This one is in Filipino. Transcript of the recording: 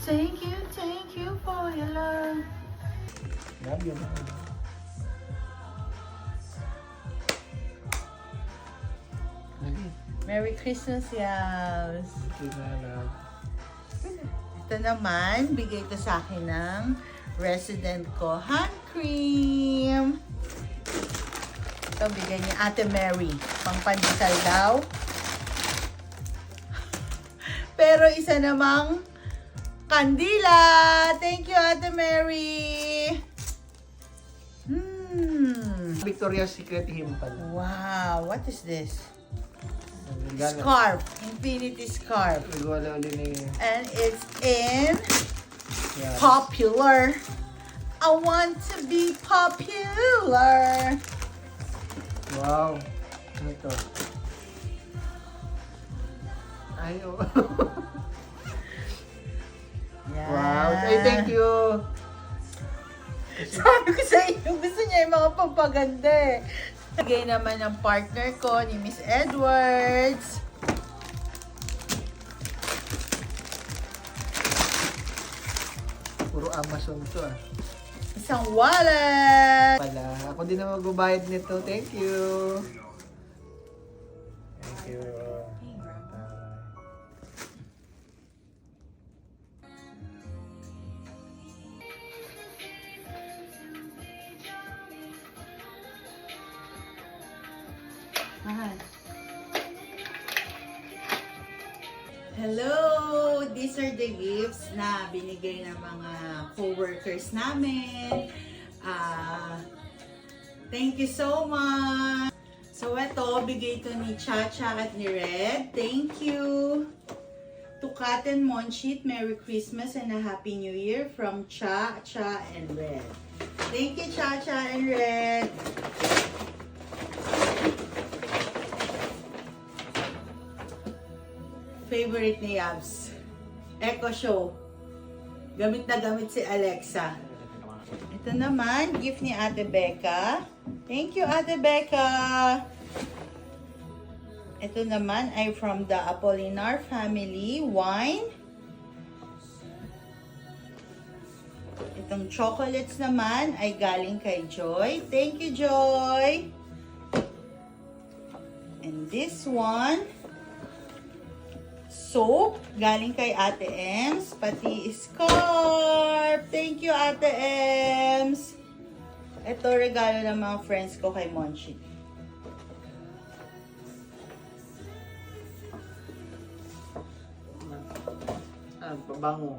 Thank you for your love. Love you. Merry Christmas, Yals. Love. Ito naman, bigay ito sa akin ng resident ko, hand cream. Ito, bigay ni Ate Mary. Pang pandesal daw. Pero isa namang kandila. Thank you, Ate Mary. Victoria's Secret Himpal. Wow, what is this? Gana. Scarf. Infinity scarf. Wala ulit ni... And it's in Yeah. popular. I want to be popular. Wow. Ano ito? Ay, oh. Yan. Wow. Ay, thank you. Sabi ko sa inyo, gusto niya yung mga pampaganda eh. Bigay naman ng partner ko ni Miss Edwards. Puro Amazon to ah. Isang wallet. Pala. Ako din na magbabayad nito. Thank you. Thank you. Mahal. Hello! These are the gifts na binigay ng mga co-workers namin. Thank you so much! So ito, bigay ito ni Chacha at ni Red. Thank you! To Kat and Monchit, Merry Christmas and a Happy New Year from Cha, Cha, and Red. Thank you, Cha, Cha, and Red! Favorite ni Yabs. Echo Show. Gamit na gamit si Alexa. Ito naman, gift ni Ate Becca. Thank you, Ate Becca. Ito naman ay from the Apolinar family. Wine. Itong chocolates naman ay galing kay Joy. Thank you, Joy. And this one, soap, galing kay Ate Ems, pati scarf. Thank you, Ate Ems. Ito, regalo ng mga friends ko kay Monchi. Pabango.